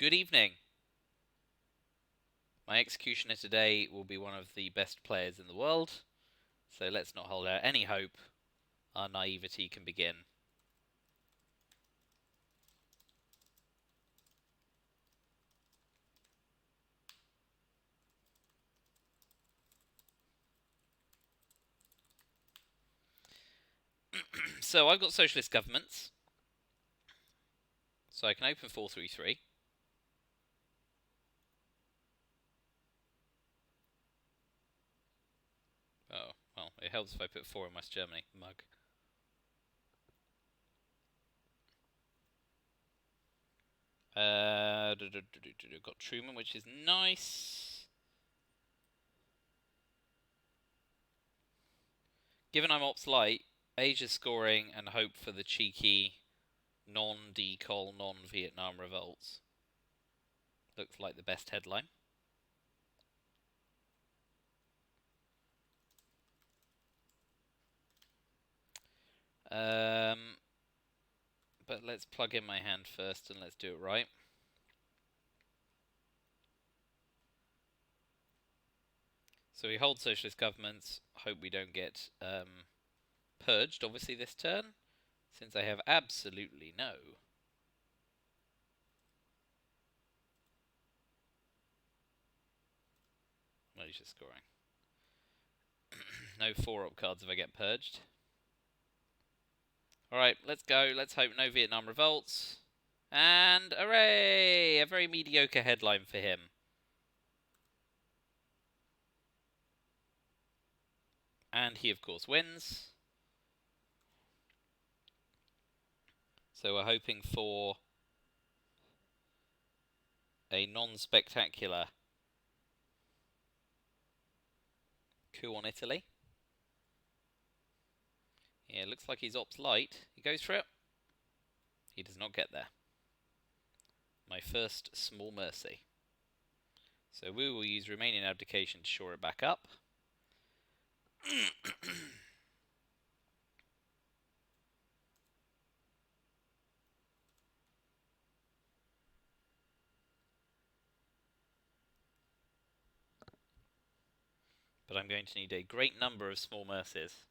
Good evening. My executioner today will be one of the best players in the world, so let's not hold out any hope. Our naivety can begin. So I've got socialist governments, so I can open 433. Oh, well, it helps if I put 4 in West Germany. Mug. Got Truman, which is nice. Given I'm Ops Light, Asia scoring and hope for the cheeky non-decol, non-Vietnam revolts. Looks like the best headline. But let's plug in my hand first and let's do it right. So we hold socialist governments, hope we don't get purged, obviously, this turn, since I have absolutely no Malaysia scoring. No 4-up cards if I get purged. Alright, let's go. Let's hope no Vietnam revolts. And hooray! A very mediocre headline for him. And he, of course, wins. So we're hoping for a non-spectacular coup on Italy. Yeah, looks like he's Ops Light. He goes for it. He does not get there. My first small mercy. So we will use Romanian abdication to shore it back up. But I'm going to need a great number of small mercies.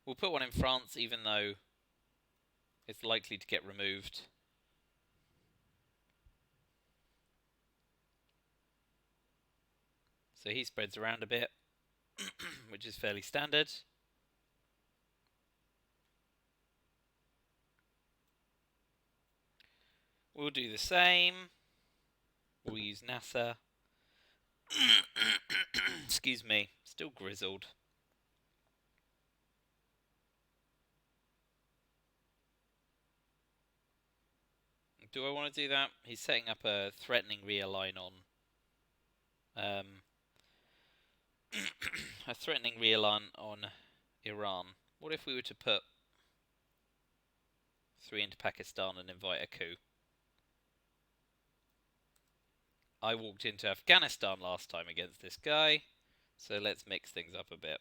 We'll put one in France, even though it's likely to get removed. So he spreads around a bit, which is fairly standard. We'll do the same. We'll use NASA. Excuse me, still grizzled. Do I want to do that? He's setting up a threatening realign on a threatening realign on Iran. What if we were to put 3 into Pakistan and invite a coup? I walked into Afghanistan last time against this guy, so let's mix things up a bit.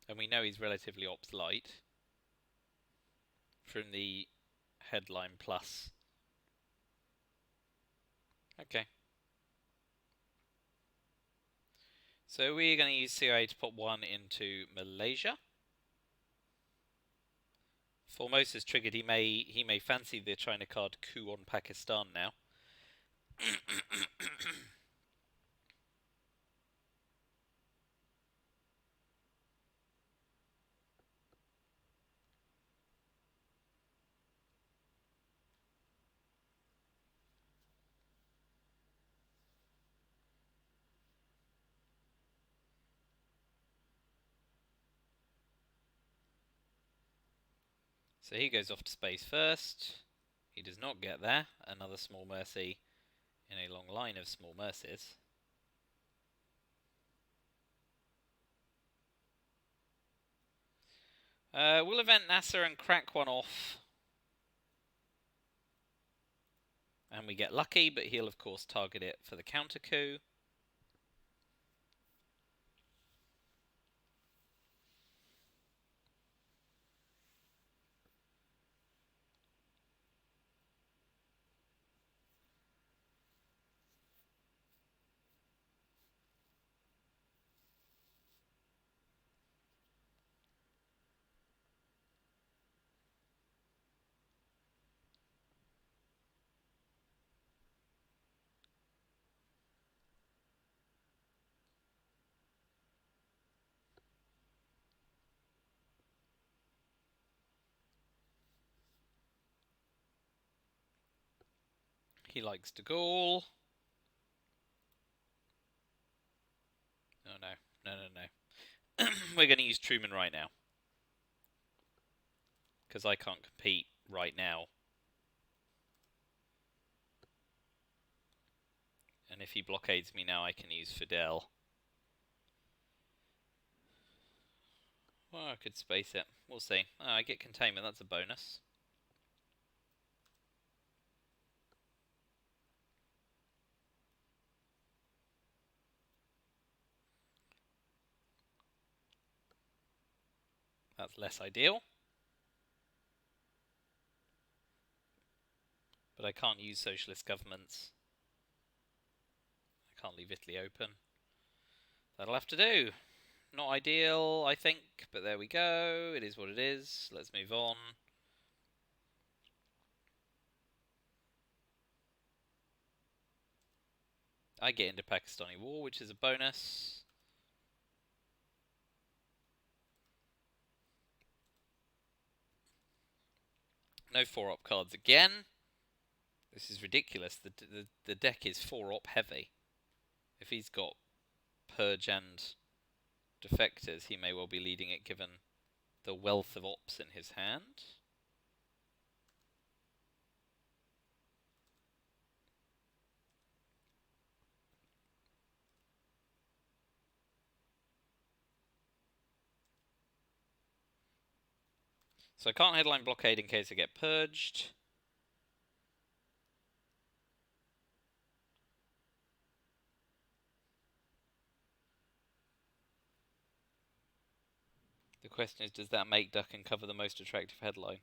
And we know he's relatively Ops Light from the headline plus. Okay. So we're going to use CIA to put 1 into Malaysia. Formosa's triggered. He may fancy the China card coup on Pakistan now. So he goes off to space first. He does not get there. Another small mercy in a long line of small mercies. We'll event NASA and crack one off. And we get lucky, but he'll of course target it for the counter coup. He likes de Gaulle. Oh no, no. We're going to use Truman right now. Because I can't compete right now. And if he blockades me now, I can use Fidel. Well, I could space it. We'll see. Oh, I get containment, that's a bonus. That's less ideal. But I can't use socialist governments. I can't leave Italy open. That'll have to do. Not ideal, I think, but there we go. It is what it is. Let's move on. I get into Pakistani war, which is a bonus. No 4-op cards again. This is ridiculous. The deck is 4-op heavy. If he's got Purge and Defectors, he may well be leading it given the wealth of ops in his hand. So I can't headline blockade in case I get purged. The question is, does that make duck and cover the most attractive headline?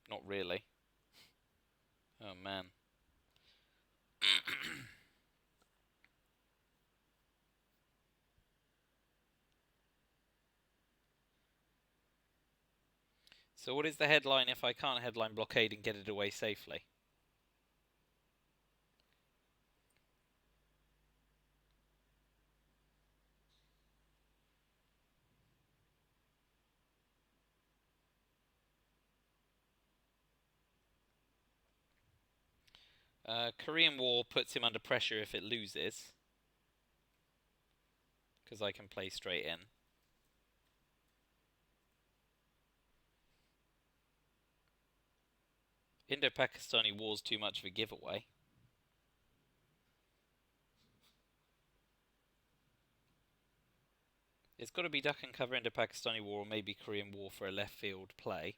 Not really. Oh man. So what is the headline if I can't headline blockade and get it away safely? Korean War puts him under pressure if it loses. Because I can play straight in. Indo-Pakistani War's too much of a giveaway. It's got to be duck and cover Indo-Pakistani War or maybe Korean War for a left field play.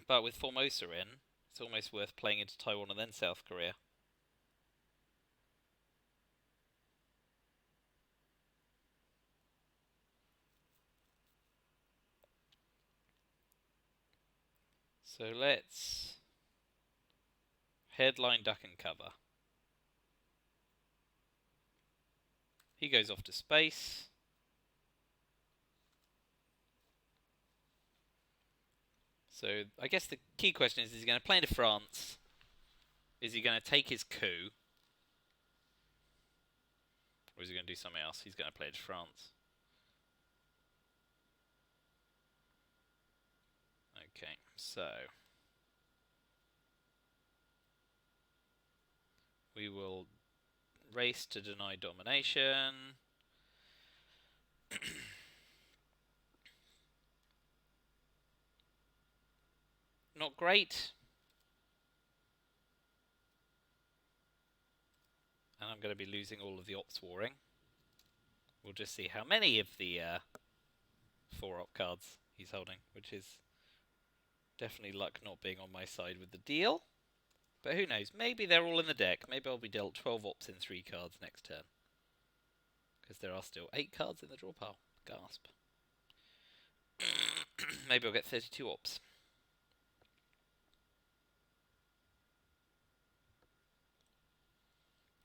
But with Formosa in, it's almost worth playing into Taiwan and then South Korea. So let's headline duck and cover. He goes off to space. So I guess the key question is he going to play into France? Is he going to take his coup? Or is he going to do something else? He's going to play into France. Okay, so we will race to deny domination. Not great. And I'm going to be losing all of the ops warring. We'll just see how many of the 4-op cards he's holding, which is definitely luck not being on my side with the deal. But who knows? Maybe they're all in the deck. Maybe I'll be dealt 12 ops in 3 cards next turn. Because there are still 8 cards in the draw pile. Gasp. Maybe I'll get 32 ops.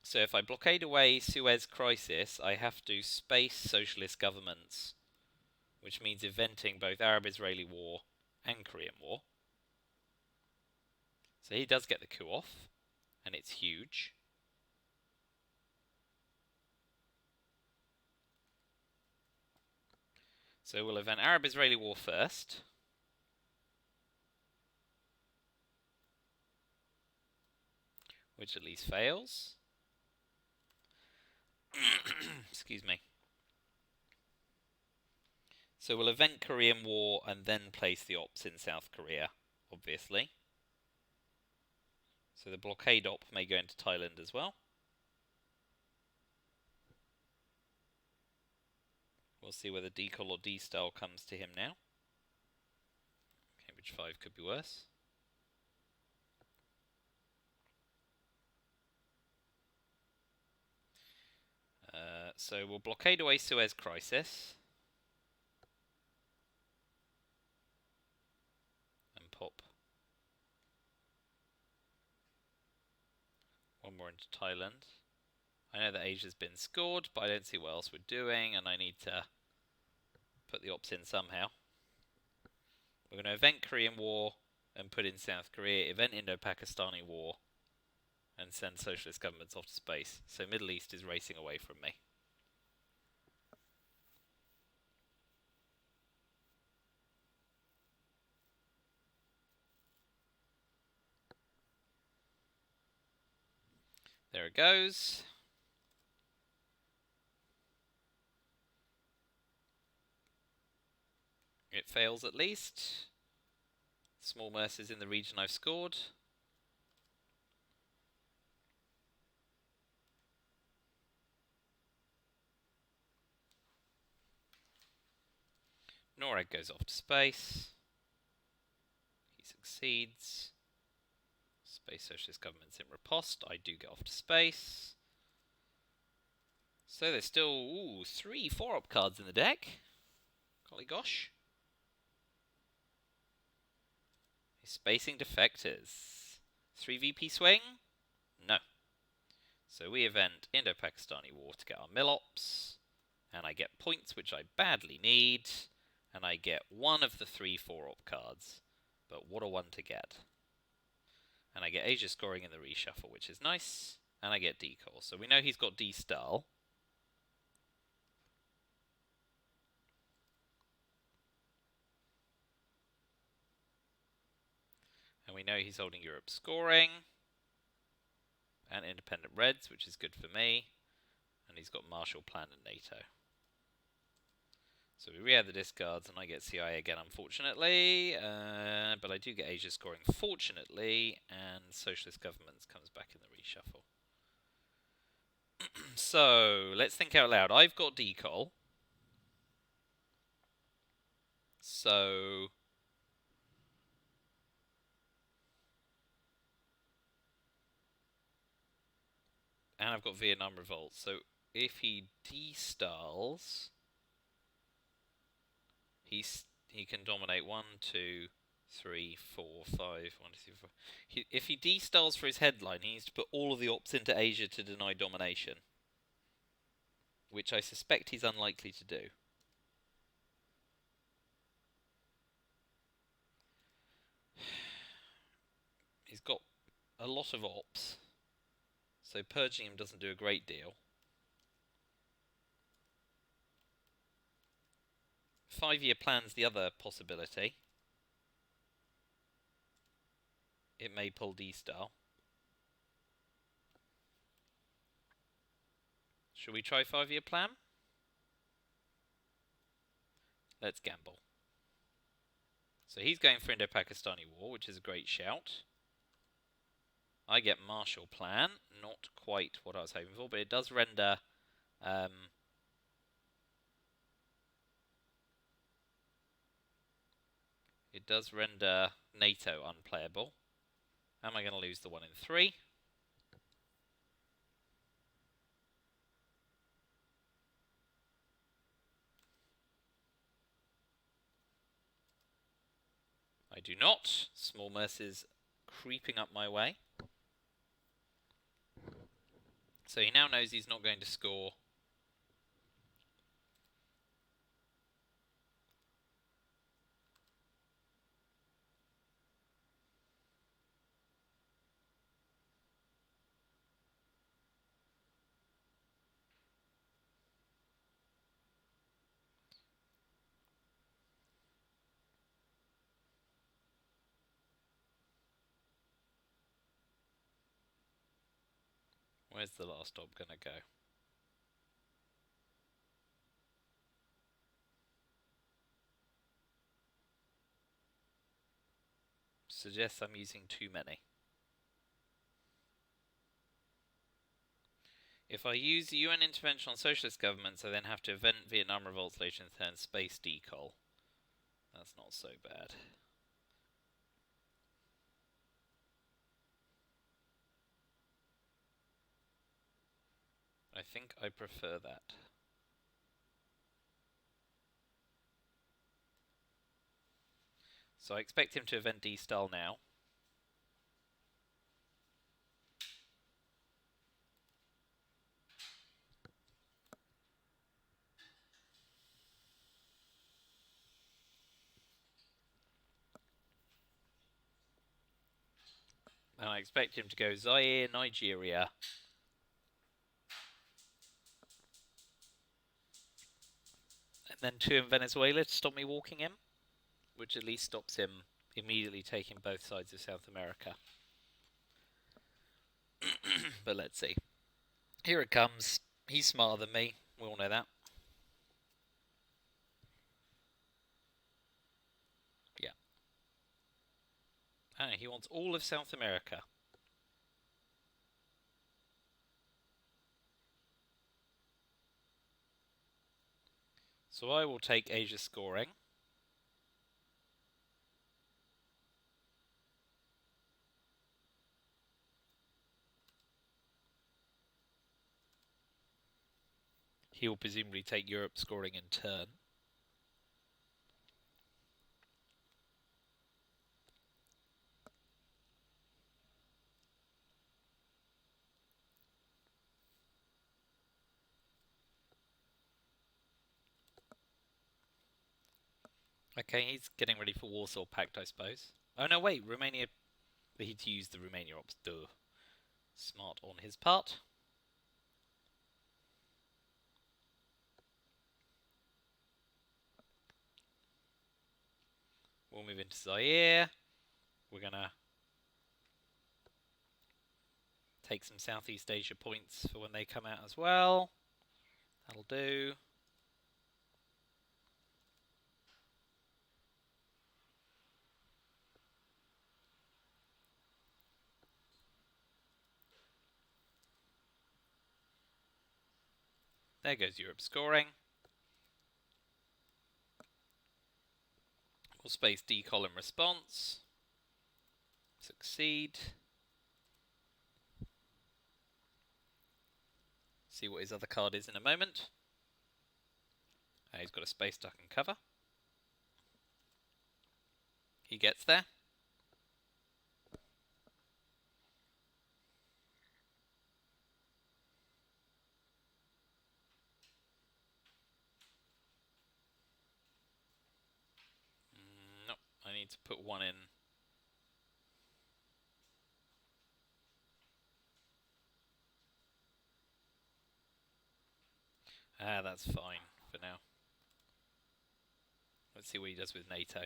So if I blockade away Suez Crisis, I have to space socialist governments, which means eventing both Arab-Israeli War and Korean War. So he does get the coup off, and it's huge. So we'll event Arab-Israeli War first. Which at least fails. Excuse me. So we'll event Korean War and then place the ops in South Korea, obviously. So the blockade op may go into Thailand as well. We'll see whether decol or D-style comes to him now. Cambridge 5 could be worse. So we'll blockade away Suez Crisis. And pop one more into Thailand. I know that Asia's been scored, but I don't see what else we're doing, and I need to put the ops in somehow. We're going to event Korean War and put in South Korea, event Indo-Pakistani War, and send socialist governments off to space. So Middle East is racing away from me. There it goes. It fails at least. Small mercies in the region I've scored. Noreg goes off to space. He succeeds. Space Socialist Government's in riposte. I do get off to space. So there's still 3 4-op cards in the deck. Golly gosh. He's spacing defectors. 3 VP swing? No. So we event Indo-Pakistani War to get our Mill-Ops. And I get points, which I badly need. And I get one of the 3 4-op cards. But what a one to get. And I get Asia scoring in the reshuffle, which is nice. And I get decall. So we know he's got D-style. And we know he's holding Europe scoring. And independent Reds, which is good for me. And he's got Marshall Plan and NATO. So we re-add the discards, and I get CIA again, unfortunately. But I do get Asia scoring, fortunately, and Socialist Governments comes back in the reshuffle. So, let's think out loud. I've got decol. So... and I've got Vietnam Revolt. So, if he de-styles... he can dominate 1, 2, 3, 4, 5, 1, 2, 3, 4. If he de-styles for his headline, he needs to put all of the ops into Asia to deny domination. Which I suspect he's unlikely to do. He's got a lot of ops, so purging him doesn't do a great deal. 5-year plan's the other possibility. It may pull D-style. Should we try 5-year plan? Let's gamble. So he's going for Indo-Pakistani War, which is a great shout. I get Marshall Plan. Not quite what I was hoping for, but it does render... it does render NATO unplayable. Am I going to lose the 1 in 3? I do not. Small mercies creeping up my way. So he now knows he's not going to score. Where's the last job going to go? Suggests I'm using too many. If I use UN intervention on socialist governments, I then have to event Vietnam revolts later in the turn, space decol. That's not so bad. I think I prefer that. So I expect him to event D-style now. And I expect him to go Zaire, Nigeria. And then 2 in Venezuela to stop me walking him. Which at least stops him immediately taking both sides of South America. But let's see. Here it comes. He's smarter than me. We all know that. Yeah. Ah, he wants all of South America. So I will take Asia scoring. He will presumably take Europe scoring in turn. Okay, he's getting ready for Warsaw Pact, I suppose. Oh no, wait, Romania... He'd used the Romania ops. Duh. Smart on his part. We'll move into Zaire. We're gonna take some Southeast Asia points for when they come out as well. That'll do. There goes Europe scoring. We'll space decol in response. Succeed. See what his other card is in a moment. He's got a space duck and cover. He gets there. Nope, I need to put 1 in. Ah, that's fine for now. Let's see what he does with NATO.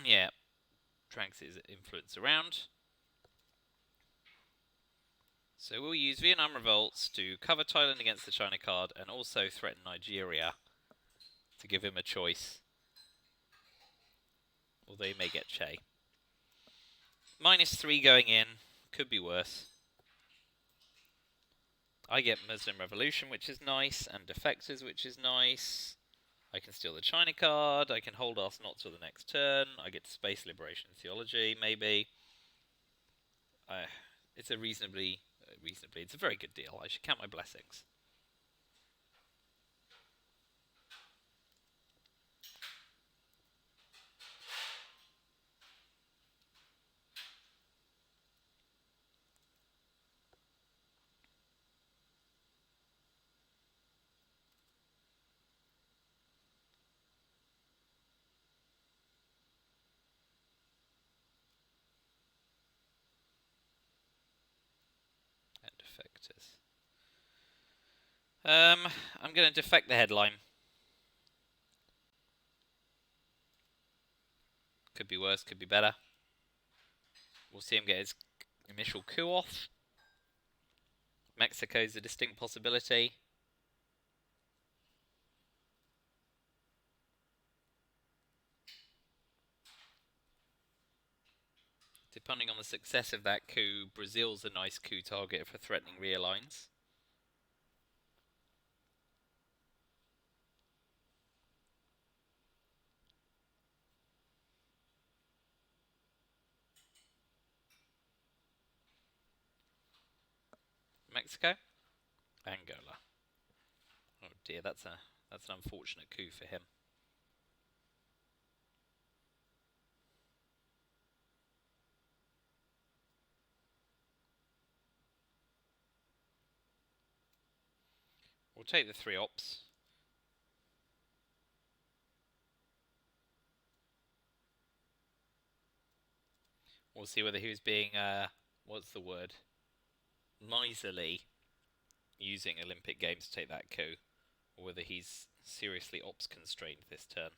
Yeah, drags his influence around. So we'll use Vietnam revolts to cover Thailand against the China card and also threaten Nigeria to give him a choice. Although he may get Che. -3 going in. Could be worse. I get Muslim Revolution, which is nice, and Defectors, which is nice. I can steal the China card. I can hold us not till the next turn. I get Space Liberation Theology, maybe. It's a reasonably, it's a very good deal. I should count my blessings. And Defectors. I'm going to defect the headline. Could be worse, could be better. We'll see him get his initial coup off. Mexico's a distinct possibility. Depending on the success of that coup, Brazil's a nice coup target for threatening realigns. Mexico, Angola. Oh dear, that's an unfortunate coup for him. We'll take the 3 ops. We'll see whether he was being, what's the word? Miserly, using Olympic Games to take that coup, or whether he's seriously ops constrained this turn.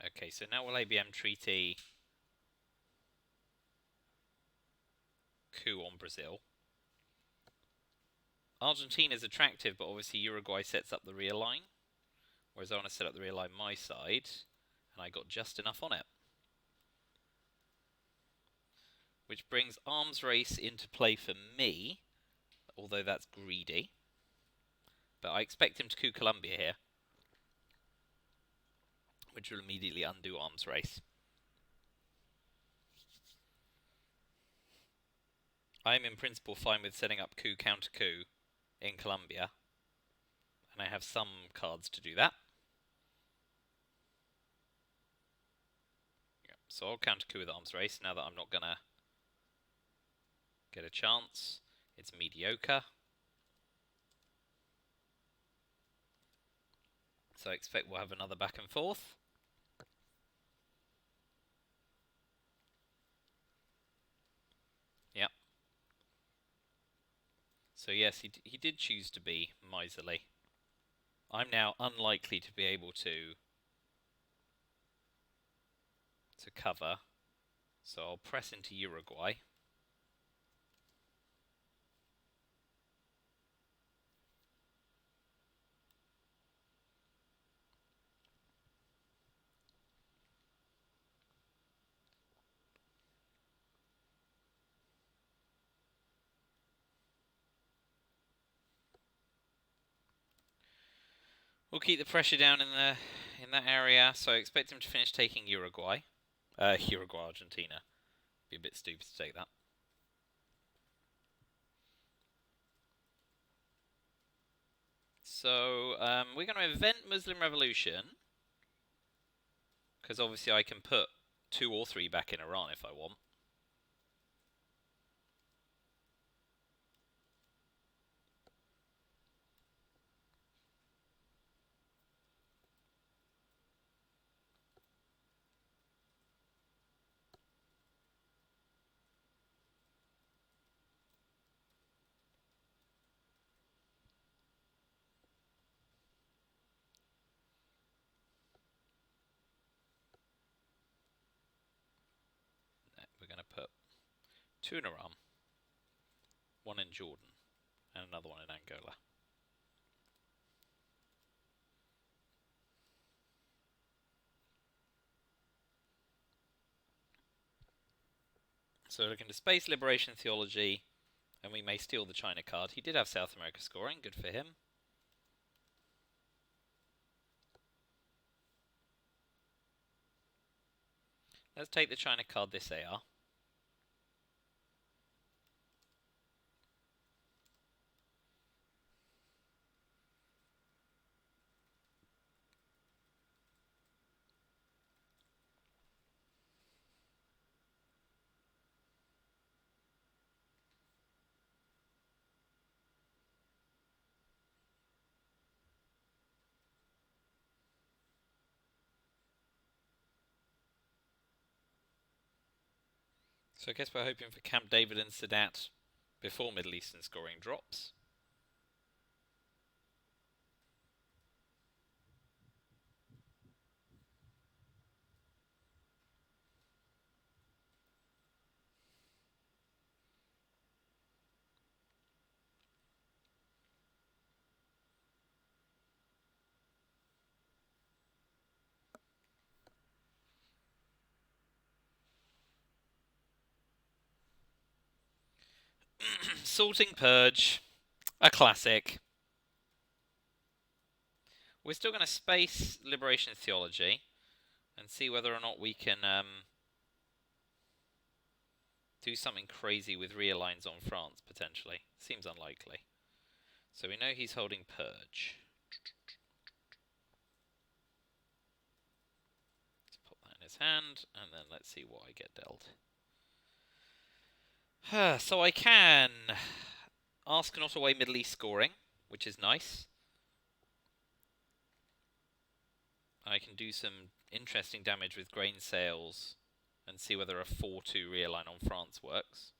Okay, so now will ABM treaty coup on Brazil. Argentina's attractive, but obviously Uruguay sets up the realign. Whereas I want to set up the realign my side, and I got just enough on it. Which brings arms race into play for me, although that's greedy. But I expect him to coup Colombia here, which will immediately undo arms race. I'm in principle fine with setting up coup counter coup in Colombia, and I have some cards to do that. So I'll counter coup with arms race now that I'm not gonna get a chance. It's mediocre. So I expect we'll have another back and forth. Yep. So yes, he did choose to be miserly. I'm now unlikely to be able to cover. So I'll press into Uruguay. We'll keep the pressure down in that area, so I expect him to finish taking Uruguay. Uruguay, Argentina. Be a bit stupid to take that. So we're going to event Muslim Revolution, because obviously I can put 2 or 3 back in Iran if I want. 2 in Iran, 1 in Jordan, and another one in Angola. So looking to space liberation theology, and we may steal the China card. He did have South America scoring, good for him. Let's take the China card this AR. So I guess we're hoping for Camp David and Sadat before Middle Eastern scoring drops. Sorting Purge, a classic. We're still going to space Liberation Theology and see whether or not we can do something crazy with realigns on France, potentially. Seems unlikely. So we know he's holding Purge. Let's put that in his hand, and then let's see what I get dealt. So I can ask not away Middle East scoring, which is nice. I can do some interesting damage with grain sales and see whether a 4-2 realign on France works.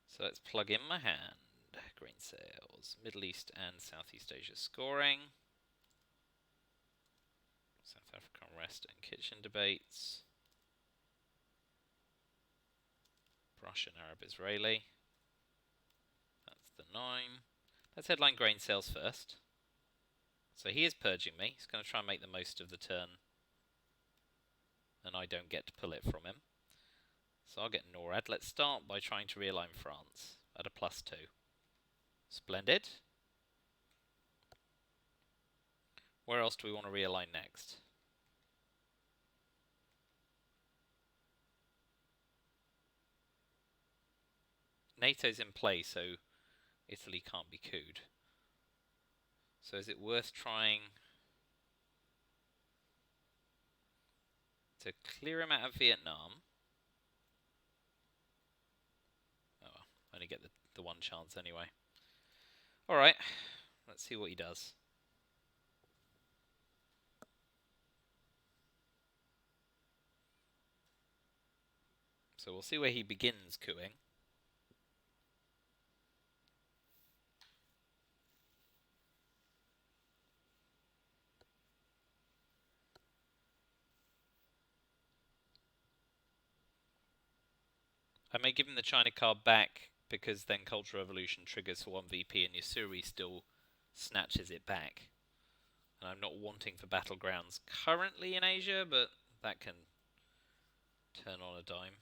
So let's plug in my hand. Grain sales, Middle East and Southeast Asia scoring. South African rest and kitchen debates. Russian, Arab, Israeli. That's the 9. Let's headline grain sales first. So he is purging me. He's going to try and make the most of the turn. And I don't get to pull it from him. So I'll get NORAD. Let's start by trying to realign France at a +2. Splendid. Where else do we want to realign next? NATO's in play, so Italy can't be couped. So is it worth trying to clear him out of Vietnam? Oh, well, only get the one chance anyway. Alright, let's see what he does. So we'll see where he begins cooing. I may give him the China card back because then Cultural Revolution triggers for 1 VP and Yasuri still snatches it back. And I'm not wanting for battlegrounds currently in Asia, but that can turn on a dime.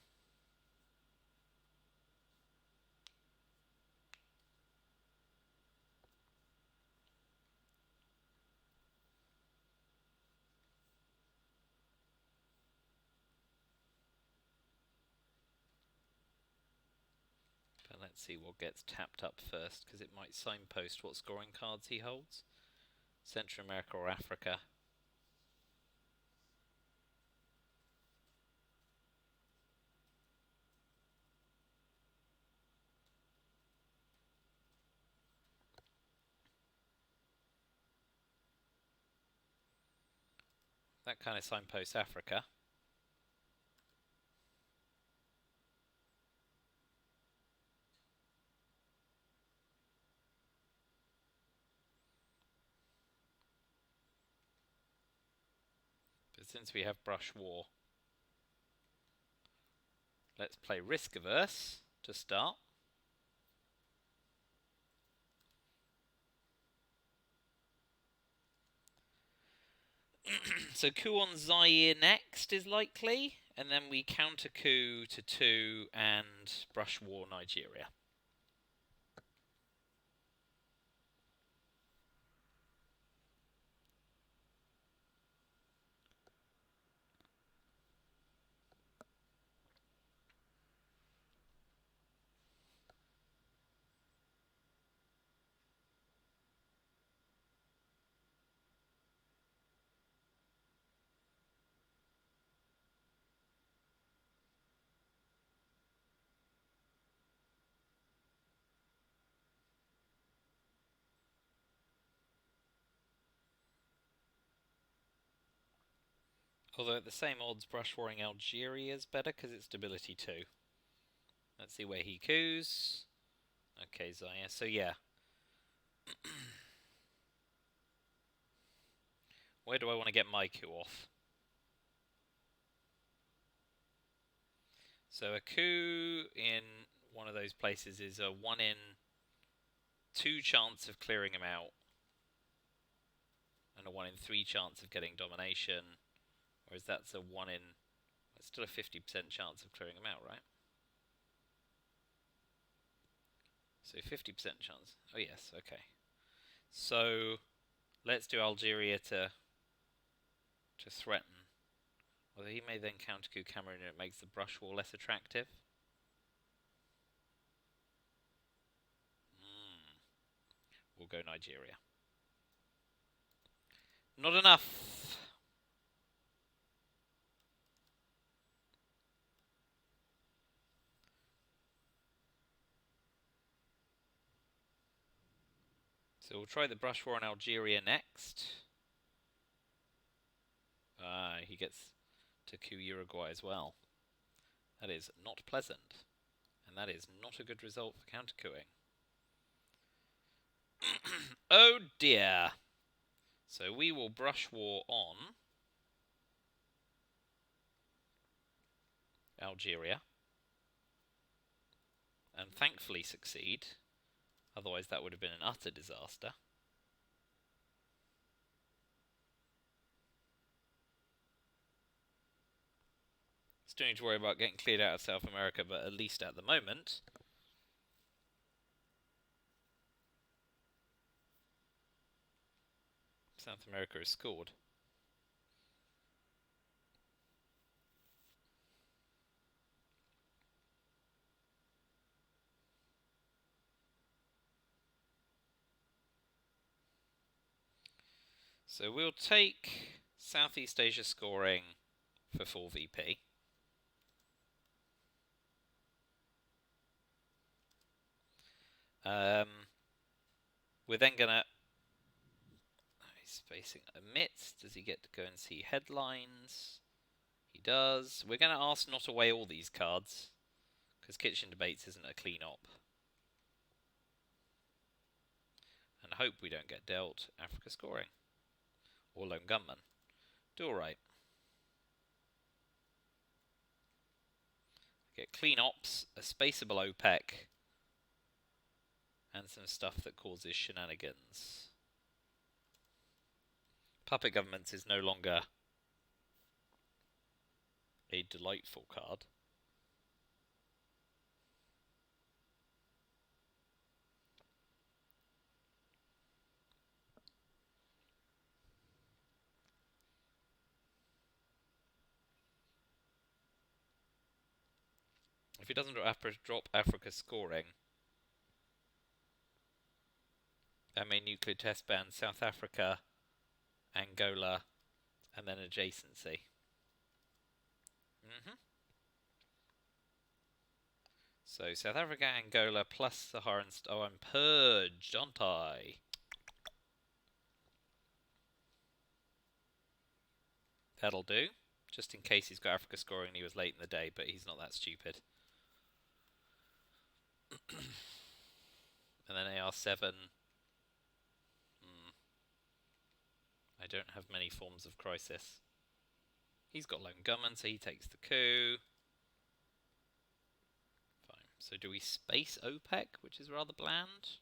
But let's see what gets tapped up first, because it might signpost what scoring cards he holds. Central America or Africa. That kind of signposts Africa. But since we have brush war, Let's play Risk Averse to start. So coup on Zaire next is likely, and then we counter coup to 2 and brush war Nigeria. Although at the same odds, brush warring Algeria is better because it's stability 2. Let's see where he coups. Okay, Zaire. So yeah. Where do I want to get my coup off? So a coup in one of those places is a 1 in 2 chance of clearing him out, and a 1 in 3 chance of getting domination, whereas that's a 1 in... It's still a 50% chance of clearing him out, right? So 50% chance. Oh yes, okay. So let's do Algeria to threaten. Although he may then counter coup Cameroon and it makes the brush war less attractive. We'll go Nigeria. Not enough. So we'll try the brush war on Algeria next. He gets to coup Uruguay as well. That is not pleasant. And that is not a good result for counter-couing. Oh dear. So we will brush war on Algeria. And thankfully succeed. Otherwise that would have been an utter disaster. Still need to worry about getting cleared out of South America, but at least at the moment, South America has scored. So we'll take Southeast Asia scoring for 4 VP. We're then going to... He's facing omits. Does he get to go and see headlines? He does. We're going to ask not away all these cards, because Kitchen Debates isn't a clean op. And hope we don't get dealt Africa scoring. Or Lone Gunman. Do alright. Get clean ops, a spaceable OPEC, and some stuff that causes shenanigans. Puppet Governments is no longer a delightful card. If he doesn't drop Africa scoring, that may nuclear test ban South Africa, Angola, and then adjacency. So South Africa, Angola, plus Saharan... Oh, I'm purged, aren't I? That'll do. Just in case he's got Africa scoring and he was late in the day, but he's not that stupid. And then AR7. I don't have many forms of crisis. He's got Lone Gunman, so he takes the coup. So do we space OPEC, which is rather bland?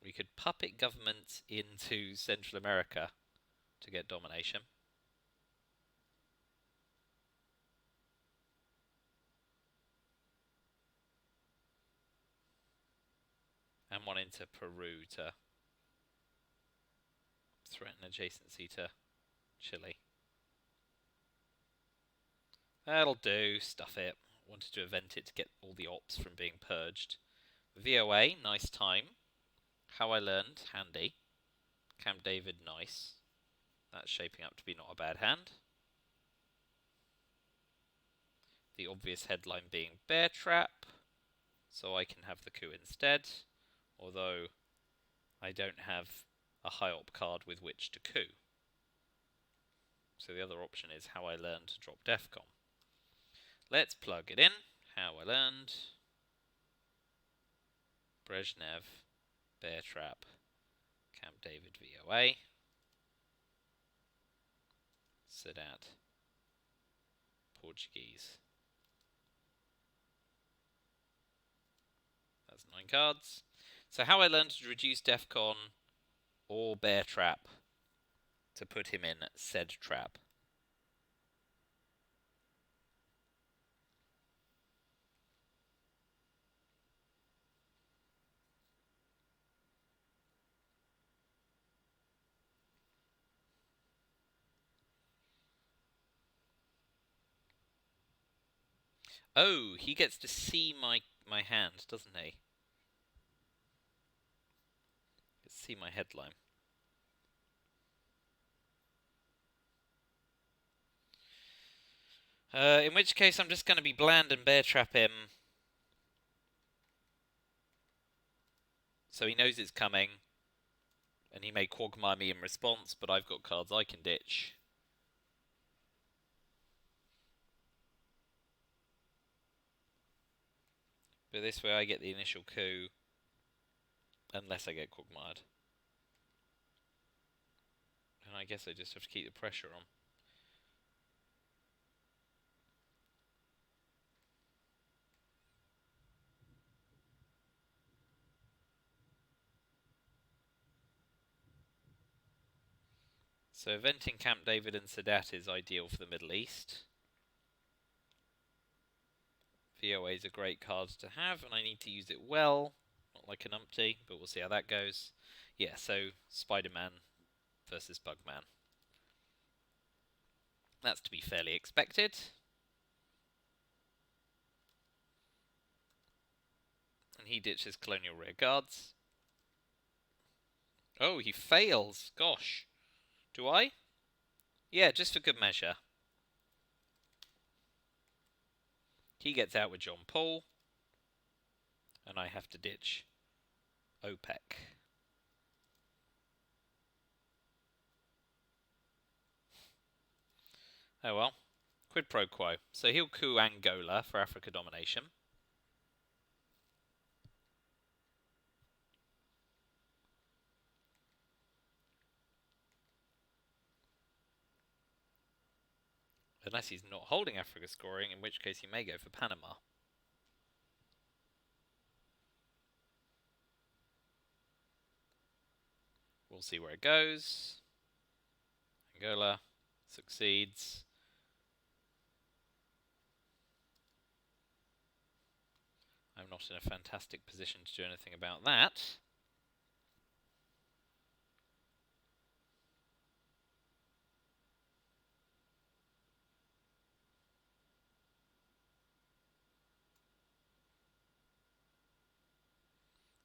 We could puppet governments into Central America to get domination. And one into Peru to threaten adjacency to Chile. That'll do, stuff it. Wanted to event it to get all the ops from being purged. VOA, nice time. How I Learned, handy. Camp David, nice. That's shaping up to be not a bad hand. The obvious headline being Bear Trap, so I can have the coup instead, although I don't have a high op card with which to coup. So the other option is How I Learned to drop DEFCON. Let's plug it in. How I Learned, Brezhnev, Bear Trap, Camp David VOA, Sadat, Portuguese. That's 9 cards. So How I Learned to reduce DEFCON or Bear Trap to put him in said trap. Oh, he gets to see my hand, doesn't he? Let's see my headline. In which case, I'm just going to be bland and bear trap him, so he knows it's coming, and he may quagmire me in response, but I've got cards I can ditch. But this way I get the initial coup, unless I get quagmired. And I guess I just have to keep the pressure on. So eventing Camp David and Sadat is ideal for the Middle East. VOA is a great card to have, and I need to use it well. Not like an umpty, but we'll see how that goes. Yeah, so Spider-Man versus Bugman. That's to be fairly expected. And he ditches Colonial Rear Guards. Oh, he fails. Gosh. Do I? Yeah, just for good measure. He gets out with John Paul. And I have to ditch OPEC. Oh well. Quid pro quo. So he'll coup Angola for Africa domination. Unless he's not holding Africa scoring, in which case he may go for Panama. We'll see where it goes. Angola succeeds. I'm not in a fantastic position to do anything about that.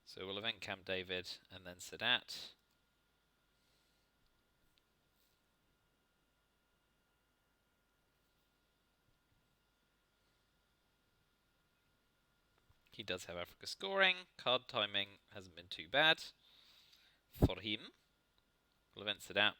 So we'll event Camp David and then Sadat. He does have Africa scoring. Card timing hasn't been too bad for him. We'll event Sadat.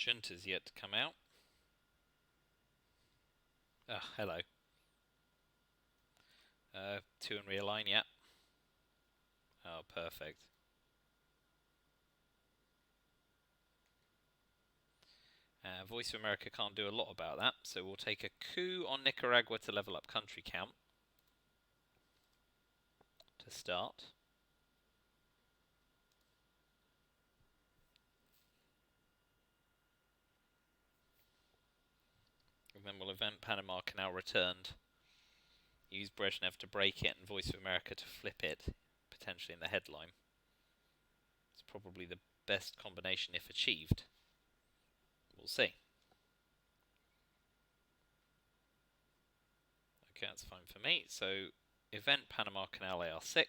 Junta's yet to come out. Ah, hello. 2 and realign, yeah. Oh, perfect. Voice of America can't do a lot about that, so we'll take a coup on Nicaragua to level up country count to start. And then we'll event Panama Canal returned. Use Brezhnev to break it and Voice of America to flip it, potentially in the headline. It's probably the best combination if achieved. We'll see. Okay, that's fine for me. So, event Panama Canal AR6.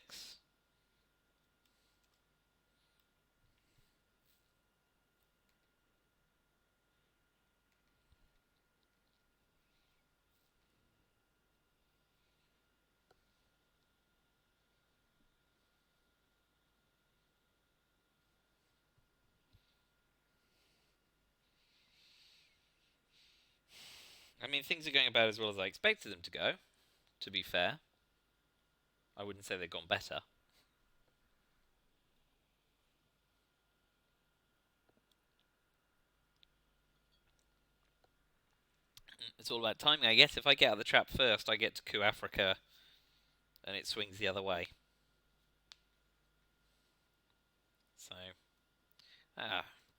I mean, things are going about as well as I expected them to go, to be fair. I wouldn't say they've gone better. It's all about timing, I guess. If I get out of the trap first, I get to coup Africa, and it swings the other way. So,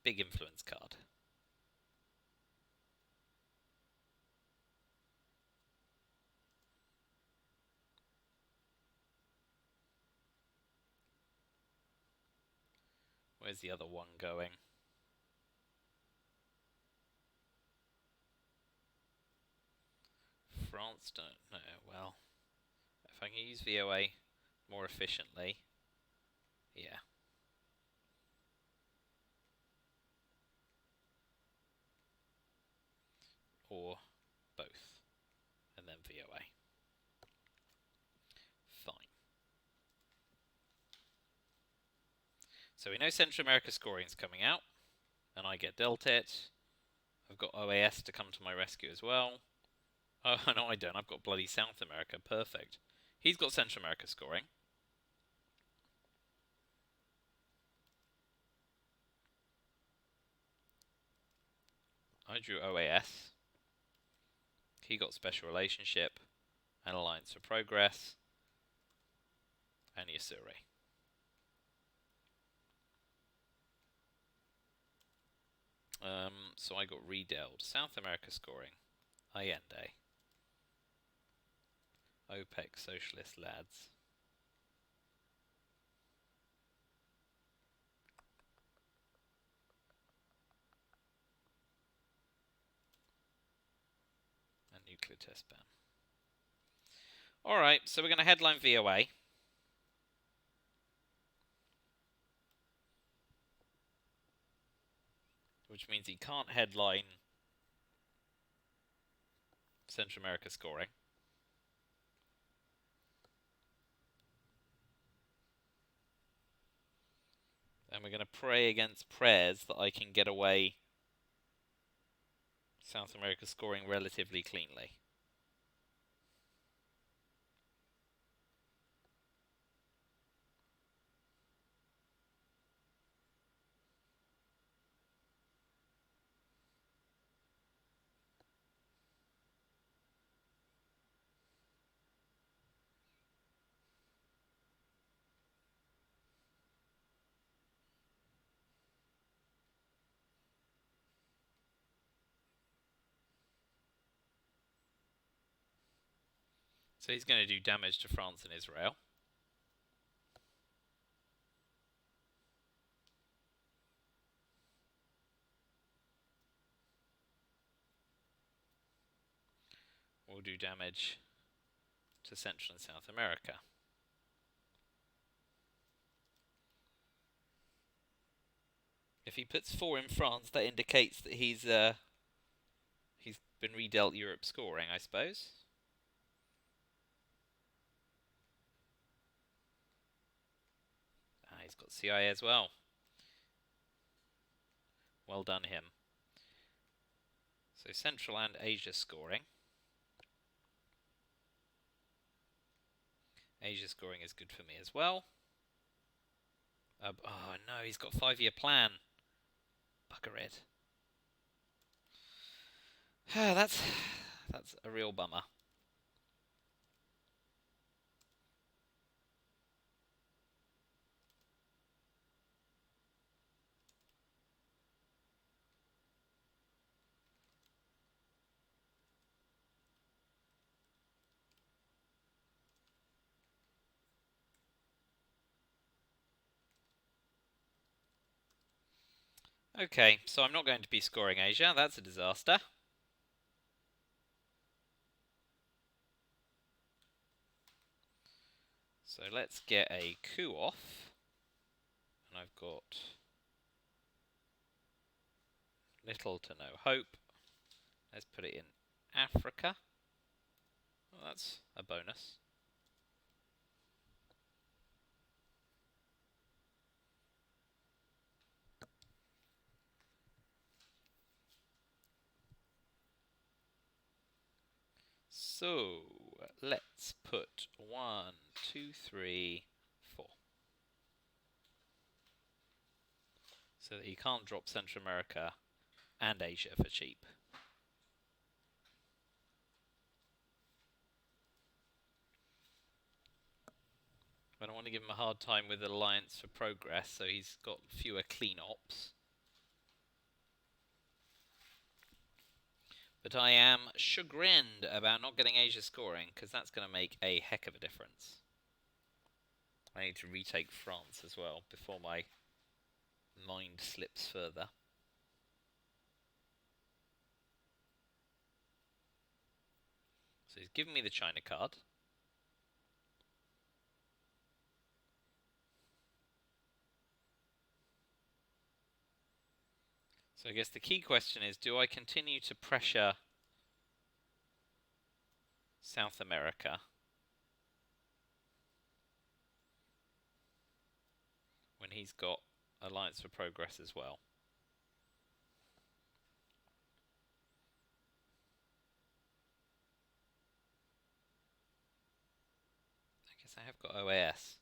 big influence card. Where's the other one going? France don't know. Well, if I can use VOA more efficiently, yeah. Or both, and then VOA. Fine. So we know Central America scoring is coming out, and I get dealt it. I've got OAS to come to my rescue as well. Oh, no, I don't. I've got bloody South America. Perfect. He's got Central America scoring. I drew OAS. He got Special Relationship, and Alliance for Progress, and Yasuri. So I got redealt. South America scoring. Allende. OPEC Socialist Lads. And nuclear test ban. Alright, so we're going to headline VOA. Which means he can't headline Central America scoring. And we're going to pray against prayers that I can get away South America scoring relatively cleanly. So he's going to do damage to France and Israel. We'll do damage to Central and South America. If he puts 4 in France, that indicates that he's been redealt Europe scoring, I suppose. He's got CIA as well. Well done him. So Central and Asia scoring. Asia scoring is good for me as well. Oh no, he's got a 5-year plan. Bugger it. that's a real bummer. Okay, so I'm not going to be scoring Asia. That's a disaster. So let's get a coup off. And I've got little to no hope. Let's put it in Africa. Well, that's a bonus. So let's put 1, 2, 3, 4. So that you can't drop Central America and Asia for cheap. I don't want to give him a hard time with Alliance for Progress, so he's got fewer clean ops. But I am chagrined about not getting Asia scoring, because that's going to make a heck of a difference. I need to retake France as well, before my mind slips further. So he's given me the China card. So I guess the key question is, do I continue to pressure South America when he's got Alliance for Progress as well? I guess I have got OAS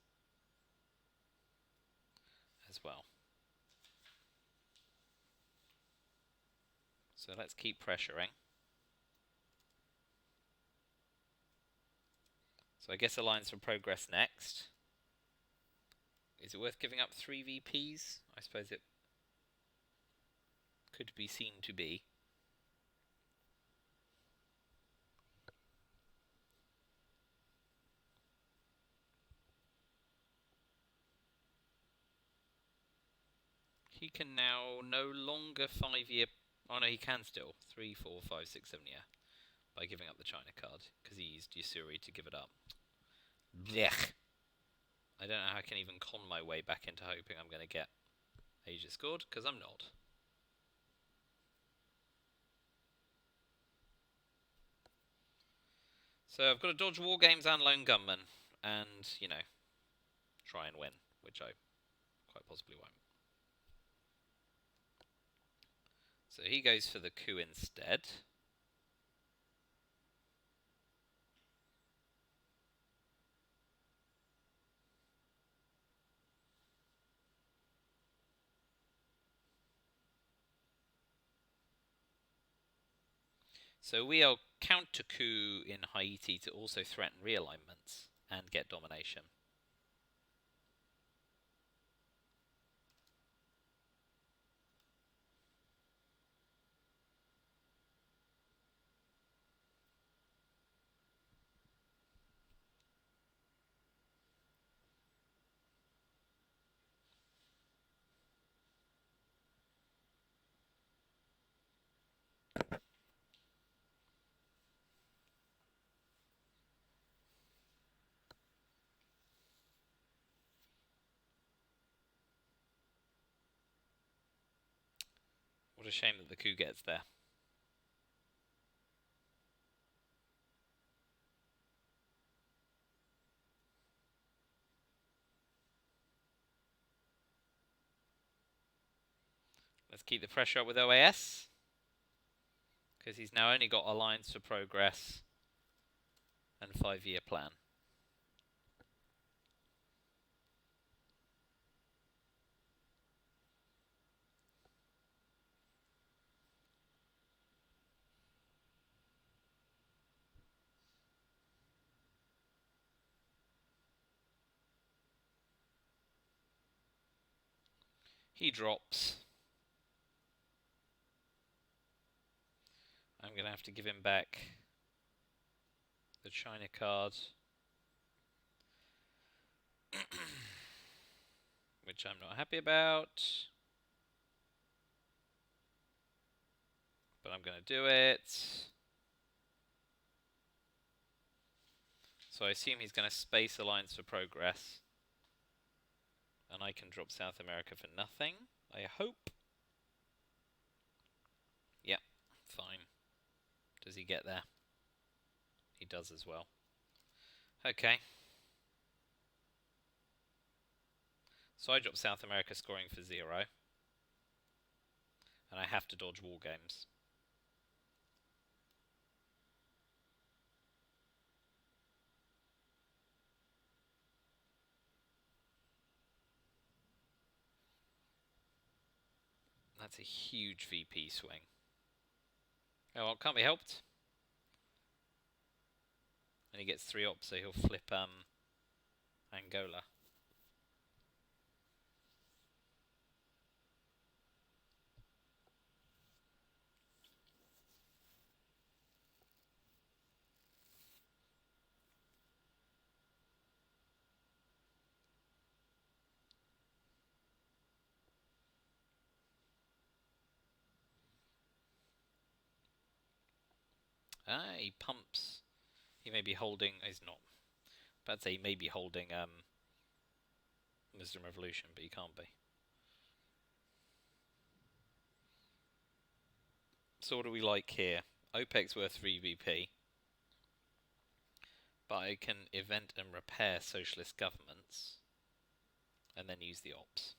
as well. So let's keep pressuring. So I guess Alliance for Progress next. Is it worth giving up 3 VPs? I suppose it could be seen to be. He can now no longer 5-year... Oh no, he can still. 3, 4, 5, 6, 7, yeah. By giving up the China card, because he used Yusuri to give it up. Blech. I don't know how I can even con my way back into hoping I'm going to get Asia scored, because I'm not. So I've got to dodge War Games and Lone Gunman, and, you know, try and win, which I quite possibly won't. So he goes for the coup instead. So we are counter coup in Haiti to also threaten realignments and get domination. What a shame that the coup gets there. Let's keep the pressure up with OAS, Because he's now only got Alliance for Progress and 5-year plan. He drops. I'm going to have to give him back the China card. Which I'm not happy about. But I'm going to do it. So I assume he's going to space Alliance for Progress. And I can drop South America for nothing, I hope. Yeah, fine. Does he get there? He does as well. Okay. So I drop South America scoring for 0. And I have to dodge war games. That's a huge VP swing. Oh well, can't be helped. And he gets 3 ops, so he'll flip Angola. Ah, he pumps. He may be holding. He's not. I'd say he may be holding Muslim Revolution, but he can't be. So what do we like here? OPEC's worth 3 VP. But I can event and repair socialist governments. And then use the ops.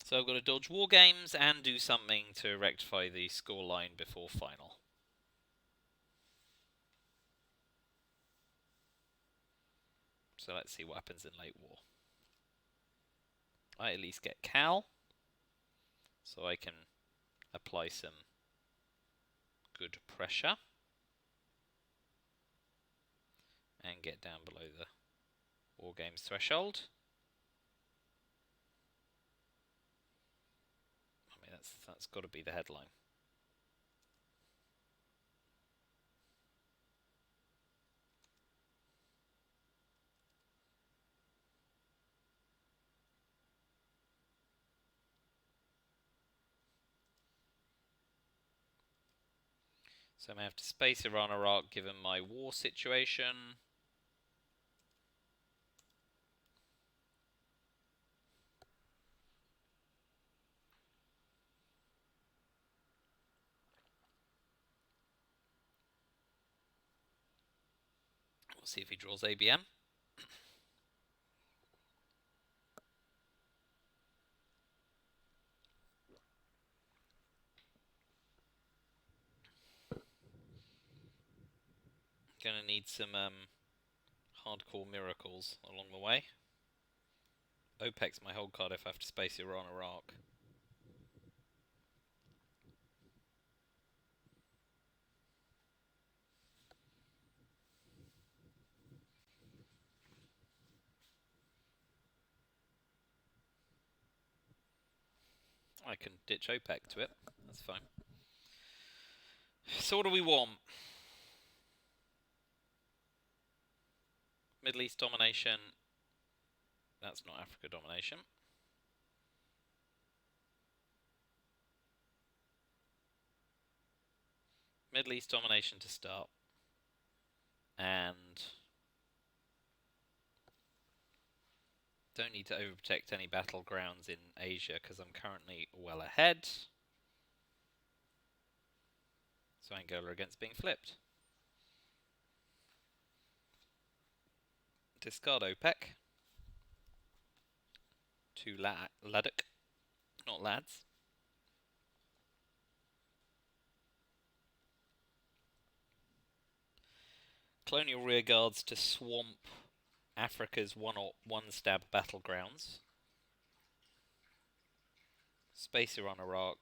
So I've got to dodge war games and do something to rectify the scoreline before final. So let's see what happens in late war. I at least get Cal, so I can apply some good pressure and get down below the war games threshold. I mean, that's got to be the headline. So I may have to space Iran, Iraq, given my war situation. We'll see if he draws ABM. Gonna need some hardcore miracles along the way. OPEC's my hold card if I have to space Iran, Iraq. I can ditch OPEC to it. That's fine. So what do we want? Middle East domination. That's not Africa domination. Middle East domination to start. And don't need to overprotect any battlegrounds in Asia because I'm currently well ahead. So Angola against being flipped. Discard OPEC. 2 Laddock, not lads. Colonial rearguards to swamp Africa's one-stab battlegrounds. Spacer on Iraq.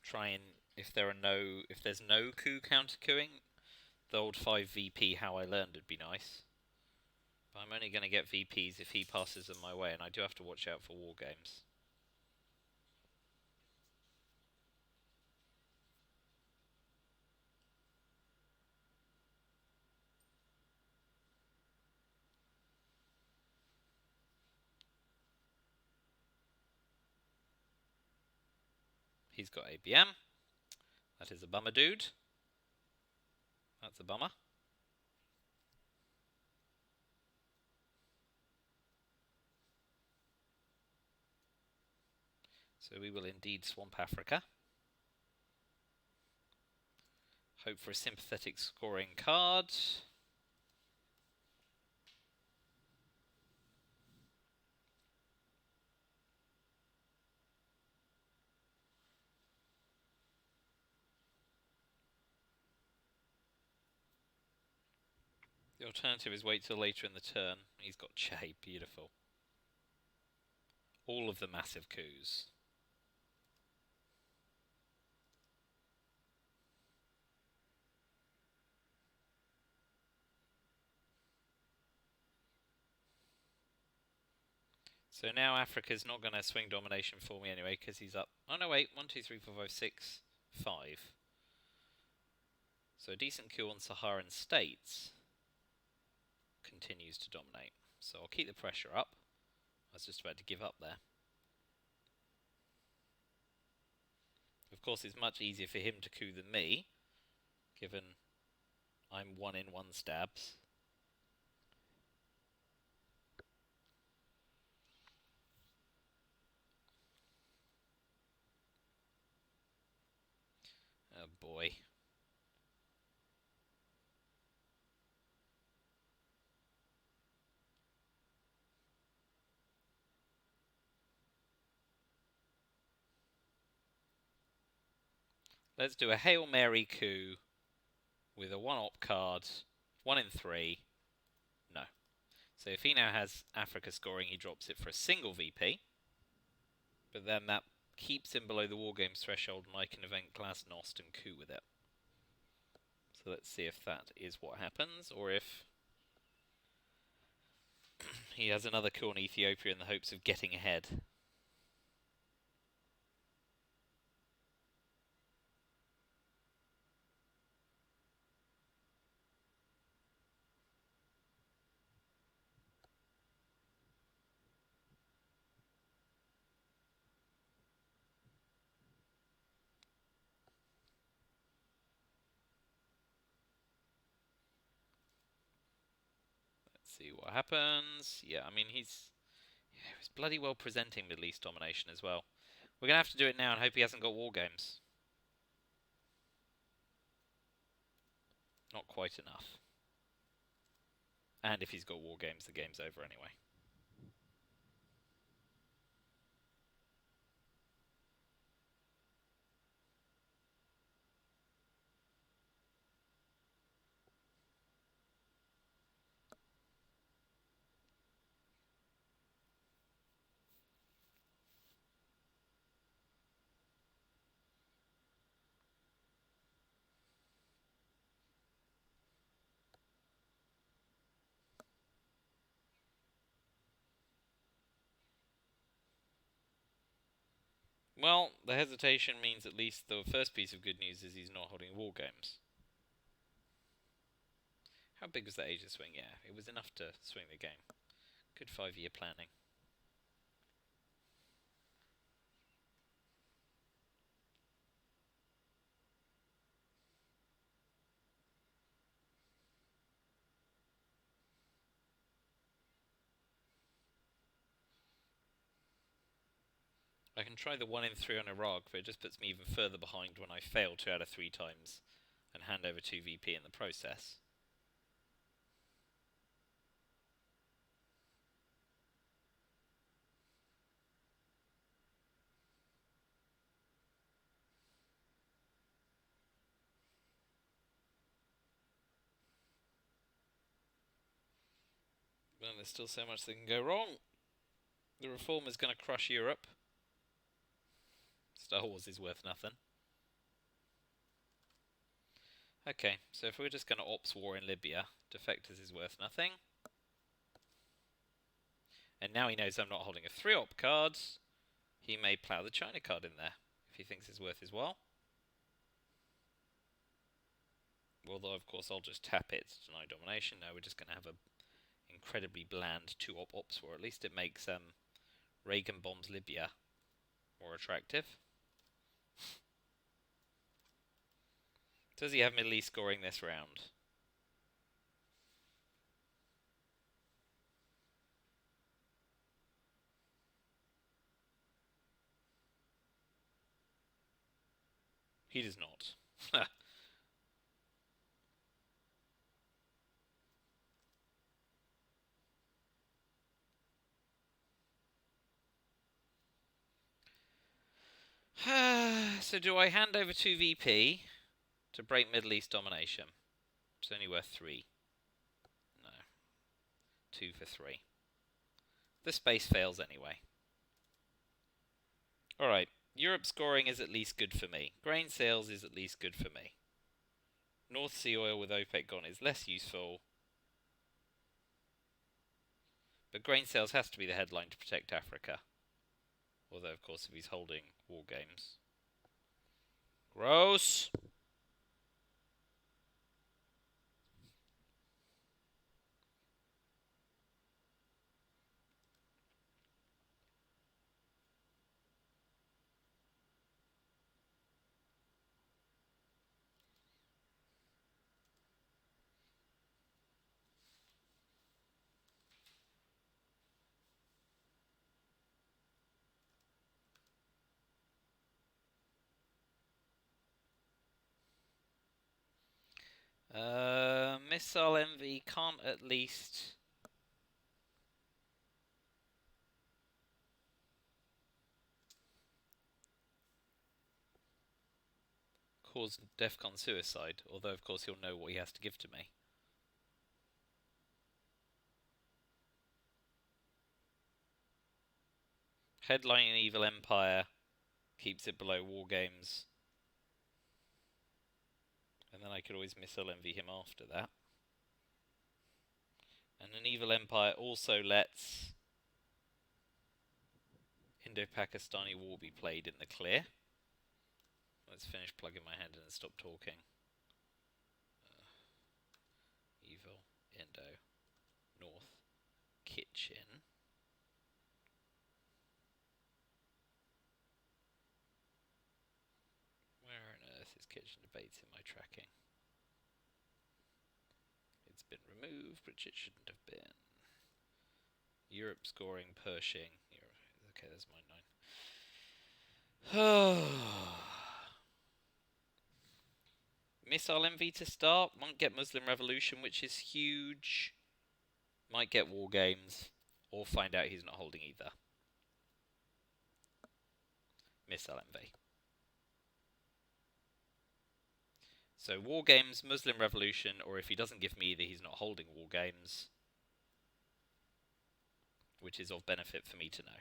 Try and if there's no coup counter-couing, the old 5 VP how I learned would be nice. But I'm only going to get VPs if he passes them my way, and I do have to watch out for war games. He's got ABM. That is a bummer dude. That's a bummer. So we will indeed swamp Africa. Hope for a sympathetic scoring card. The alternative is wait till later in the turn. He's got Che, beautiful. All of the massive coups. So now Africa's not going to swing domination for me anyway, because he's up. Oh no, wait. 1, 2, 3, 4, 5, 6, 5. So a decent coup on Saharan states continues to dominate. So I'll keep the pressure up. I was just about to give up there. Of course, it's much easier for him to coup than me, given I'm 1 in 1 stabs. Oh boy. Let's do a Hail Mary coup with a 1-op card. 1 in 3. No. So if he now has Africa scoring, he drops it for a single VP. But then that keeps him below the Wargames threshold, and I can event Glasnost and coup with it. So let's see if that is what happens, or if he has another coup on Ethiopia in the hopes of getting ahead. Let's see what happens. Yeah, I mean, he's bloody well presenting Middle East domination as well. We're going to have to do it now and hope he hasn't got war games. Not quite enough. And if he's got war games, the game's over anyway. Well, the hesitation means at least the first piece of good news is he's not holding war games. How big was that Asia swing? Yeah, it was enough to swing the game. Good 5-year planning. I can try the 1 in 3 on Iraq, but it just puts me even further behind when I fail 2 out of 3 times and hand over 2 VP in the process. Well, there's still so much that can go wrong. The reform is going to crush Europe. Star Wars is worth nothing. Okay, so if we're just going to ops war in Libya, defectors is worth nothing. And now he knows I'm not holding a 3-op card. He may plough the China card in there, if he thinks it's worth his while. Although, of course, I'll just tap it to deny domination. No, we're just going to have an incredibly bland 2-op ops war. At least it makes Reagan bombs Libya more attractive. Does he have Middle East scoring this round? He does not. So do I hand over 2 VP to break Middle East domination? It's only worth 3. No. 2 for 3. The space fails anyway. Alright, Europe scoring is at least good for me. Grain sales is at least good for me. North Sea oil with OPEC gone is less useful. But grain sales has to be the headline to protect Africa. Although, of course, if he's holding war games. Gross! Missile envy can't at least cause DEFCON suicide, although of course he'll know what he has to give to me. Headline an evil empire keeps it below war games. And then I could always missile envy him after that. And an evil empire also lets Indo-Pakistani war be played in the clear. Let's finish plugging my hand in and stop talking. Evil Indo North Kitchen. Where on earth is kitchen debates in my tracking? It's been removed, which it shouldn't have been. Europe scoring Pershing. Okay, there's my 9. Missile envy to start. Might get Muslim Revolution, which is huge. Might get war games. Or find out he's not holding either. Missile envy. So war games, Muslim Revolution, or if he doesn't give me either, he's not holding war games. Which is of benefit for me to know.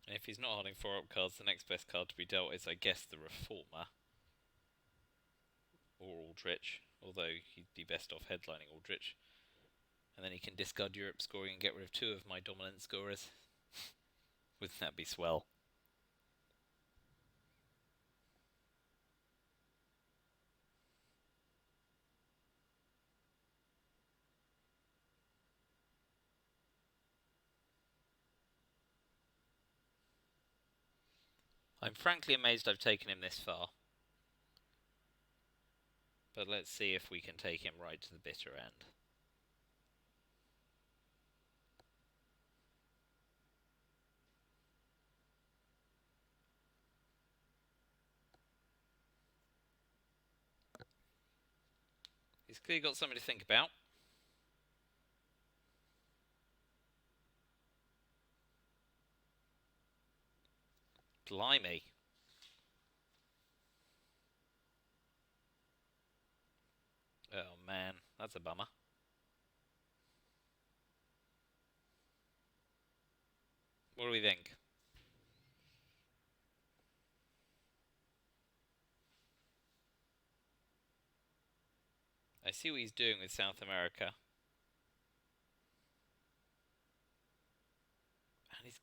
And if he's not holding 4-up cards, the next best card to be dealt is, I guess, the Reformer. Or Aldrich, although he'd be best off headlining Aldrich. And then he can discard Europe scoring and get rid of 2 of my dominant scorers. Wouldn't that be swell? I'm frankly amazed I've taken him this far. But let's see if we can take him right to the bitter end. He's clearly got something to think about. Blimey. Oh man, that's a bummer. What do we think? I see what he's doing with South America. And he's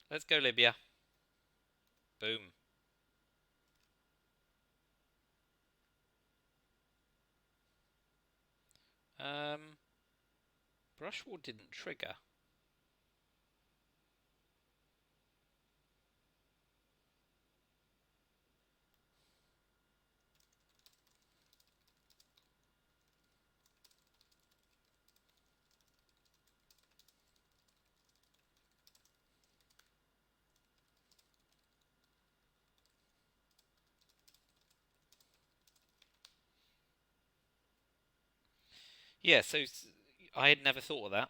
let's go Libya. Boom. Brush war didn't trigger. Yeah, so I had never thought of that.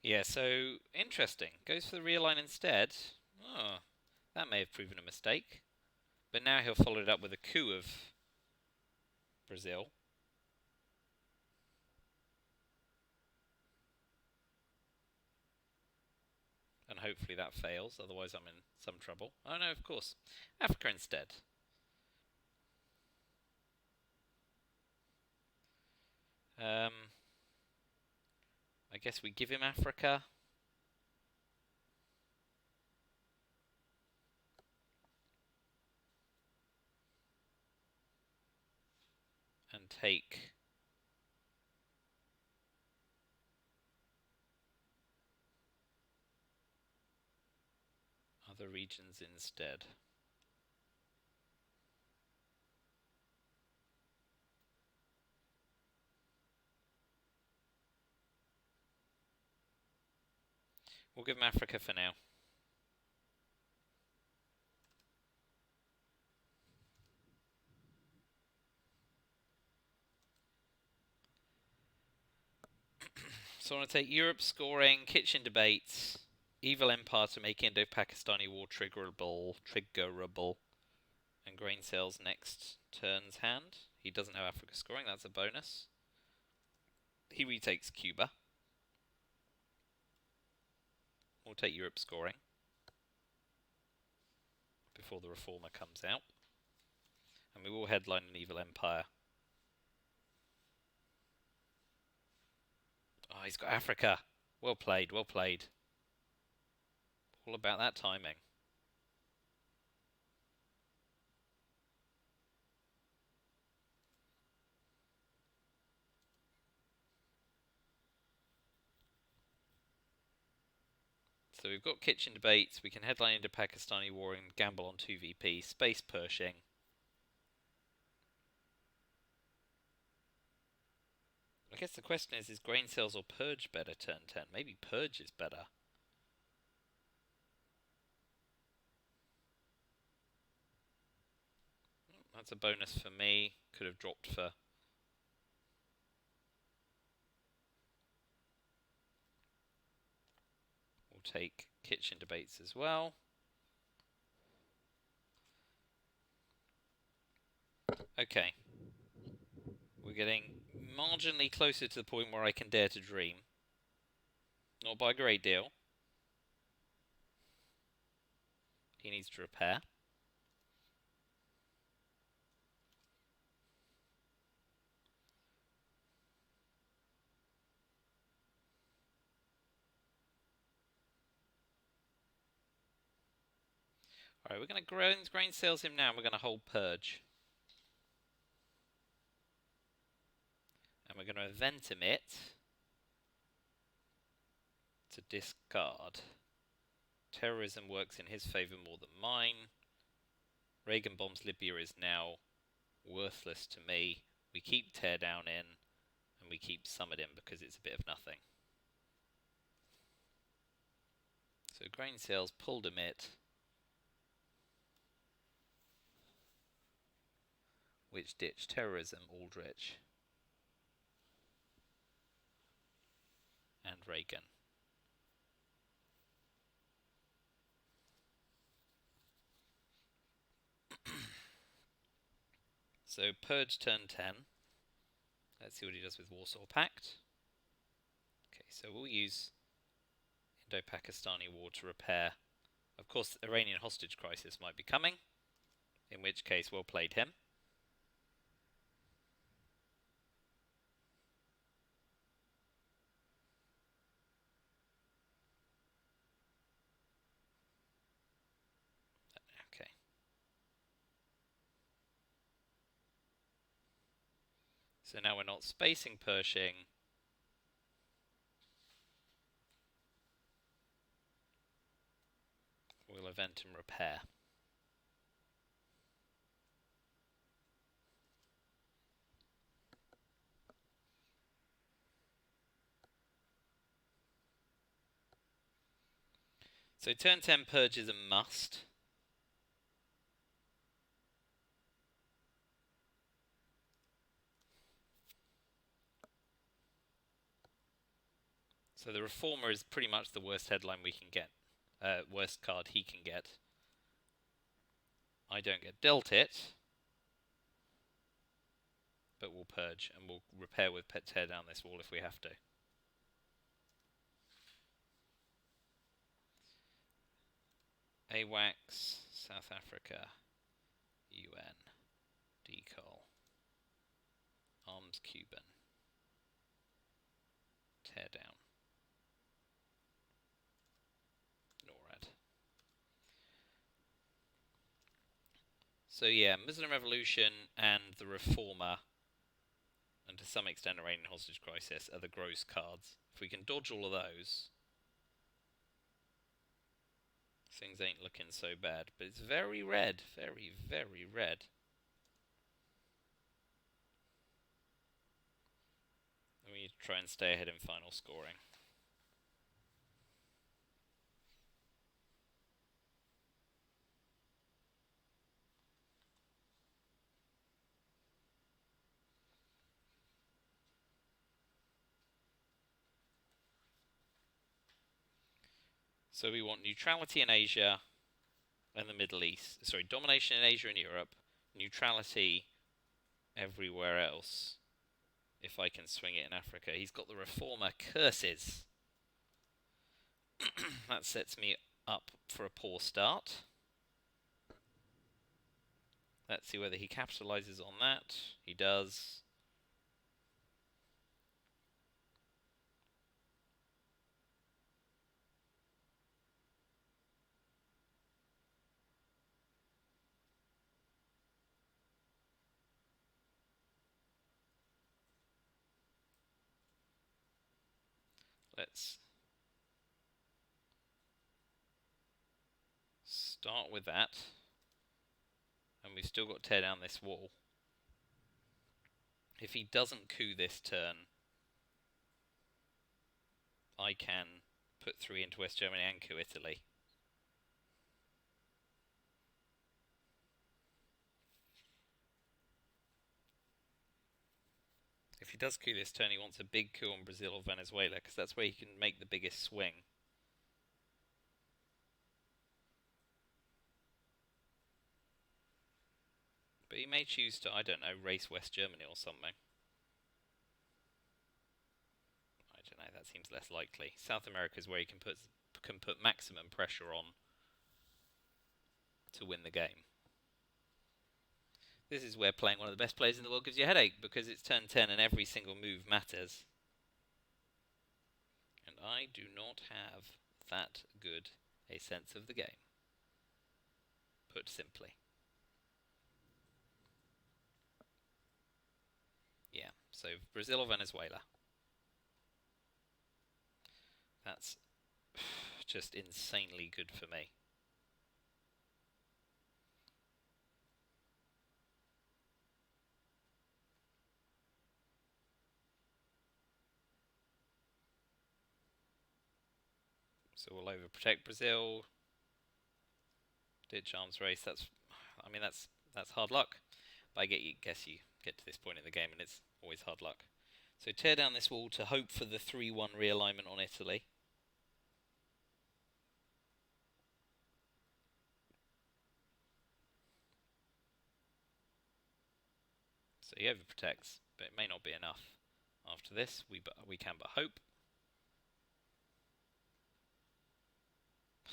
Yeah, so interesting. Goes for the realign instead. Oh, that may have proven a mistake. But now he'll follow it up with a coup of Brazil. And hopefully that fails, otherwise I'm in some trouble. Oh no, of course. Africa instead. I guess we give him Africa. And take other regions instead. We'll give him Africa for now. So I want to take Europe scoring, kitchen debates, evil empire to make Indo-Pakistani war triggerable, and grain sales next turn's hand. He doesn't have Africa scoring, that's a bonus. He retakes Cuba. We'll take Europe scoring before the reformer comes out. And we will headline an evil empire. Oh, he's got Africa. Well played, well played. All about that timing. So we've got kitchen debates, we can headline into Pakistani war and gamble on 2VP, space Pershing. I guess the question is grain sales or purge better turn 10? Maybe purge is better. That's a bonus for me. Could have dropped for... We'll take kitchen debates as well. Okay. getting marginally closer to the point where I can dare to dream. Not by a great deal. He needs to repair. Alright, we're going to grain sales him now. We're going to hold purge. And we're going to event emit to discard. Terrorism works in his favour more than mine. Reagan bombs Libya is now worthless to me. We keep teardown in, and we keep summit in because it's a bit of nothing. So grain sales pulled emit, which ditch terrorism, Aldrich, and Reagan. So purge turn 10. Let's see what he does with Warsaw Pact. Okay, so we'll use Indo-Pakistani war to repair. Of course, the Iranian hostage crisis might be coming, in which case well played him. Okay. So now we're not spacing Pershing. We'll event and repair. So turn 10 purge is a must. So the Reformer is pretty much the worst headline we can get. Worst card he can get. I don't get dealt it. But we'll purge and we'll repair with tear down this wall if we have to. AWACS, South Africa, UN, Decol, Arms Cuban, tear down, NORAD. So yeah, Muslim Revolution and the Reformer, and to some extent Iranian hostage crisis, are the gross cards. If we can dodge all of those, things ain't looking so bad. But it's very red, very, very red. And we need to try and stay ahead in final scoring. So we want neutrality in Asia and the Middle East. Sorry, domination in Asia and Europe. Neutrality everywhere else. If I can swing it in Africa. He's got the Reformer curses. That sets me up for a poor start. Let's see whether he capitalizes on that. He does. Let's start with that. And we've still got to tear down this wall. If he doesn't coup this turn, I can put 3 into West Germany and coup Italy. If he does coup this turn, he wants a big coup on Brazil or Venezuela, because that's where he can make the biggest swing. But he may choose to, I don't know, race West Germany or something. that seems less likely. South America is where you can put maximum pressure on to win the game. This is where playing one of the best players in the world gives you a headache, because it's turn 10 and every single move matters. And I do not have that good a sense of the game, put simply. Yeah, so Brazil or Venezuela. That's just insanely good for me. So we'll overprotect Brazil. Ditch arms race. That's hard luck. But guess you get to this point in the game and it's always hard luck. So tear down this wall to hope for the 3-1 realignment on Italy. So he overprotects, but it may not be enough. After this, we can but hope.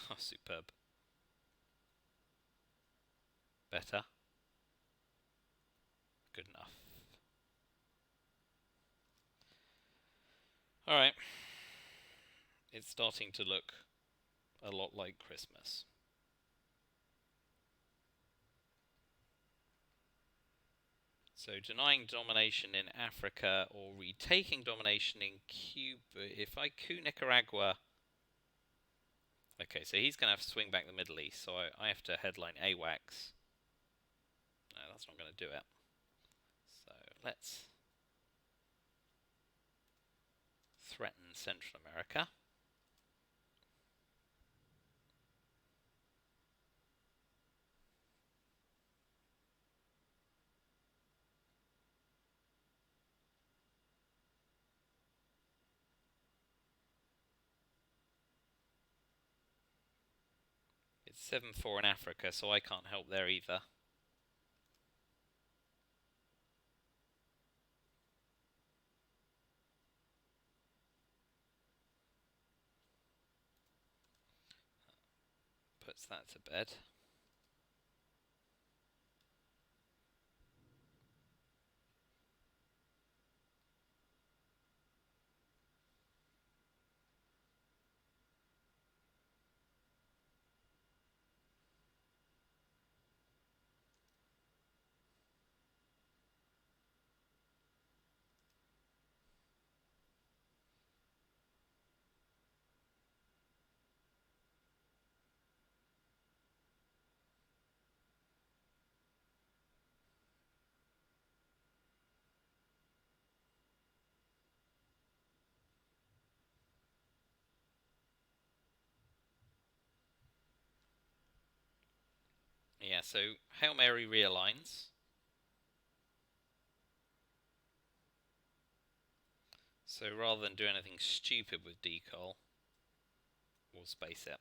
Oh, superb. Better. Good enough. Alright. It's starting to look a lot like Christmas. So denying domination in Africa or retaking domination in Cuba. If I coup Nicaragua... Okay, so he's going to have to swing back the Middle East, so I have to headline AWACS. No, that's not going to do it. So let's threaten Central America. It's 7-4 in Africa, so I can't help there either. Puts that to bed. Yeah, so Hail Mary realigns. So rather than do anything stupid with decol, we'll space it.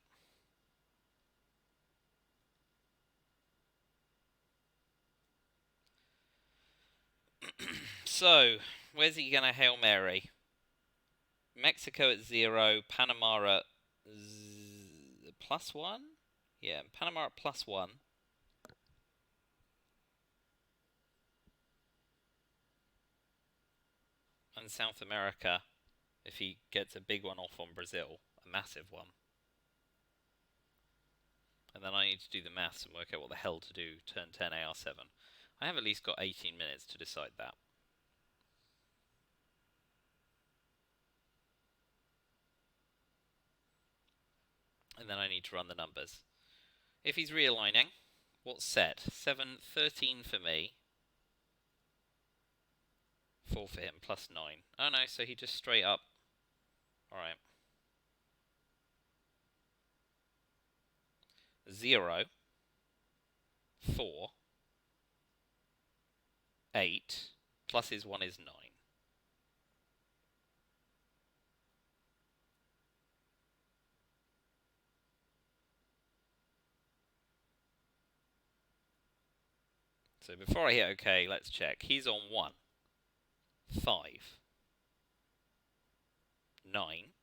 So, where's he going to Hail Mary? Mexico at 0, Panama at +1? Yeah, Panama at +1. And South America, if he gets a big one off on Brazil, a massive one. And then I need to do the maths and work out what the hell to do turn 10 AR7. I have at least got 18 minutes to decide that. And then I need to run the numbers. If he's realigning, what's set? 7, 13 for me. 4 for him, +9. Oh no, so he just straight up... Alright. 0, 4, 8, plus his 1 is 9. So before I hit OK, let's check. He's on 1, 5, 9.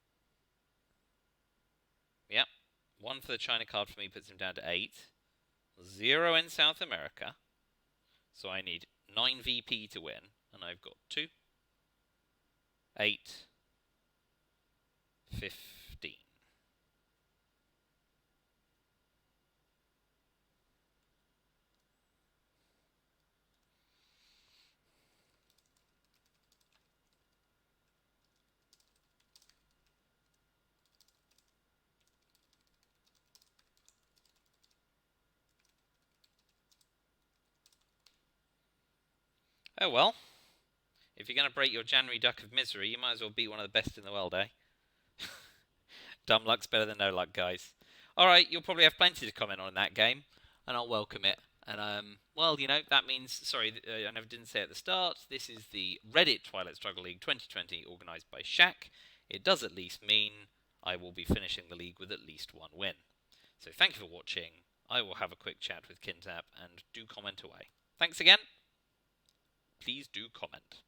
Yep. 1 for the China card for me puts him down to 8. 0 in South America. So I need 9 VP to win. And I've got 2, 8, 15. Oh well. If you're going to break your January duck of misery, you might as well beat one of the best in the world, eh? Dumb luck's better than no luck, guys. Alright, you'll probably have plenty to comment on in that game, and I'll welcome it. And, well, you know, that means, sorry, I never didn't say at the start, this is the Reddit Twilight Struggle League 2020 organised by Shaq. It does at least mean I will be finishing the league with at least 1 win. So thank you for watching. I will have a quick chat with Kintap, and do comment away. Thanks again. Please do comment.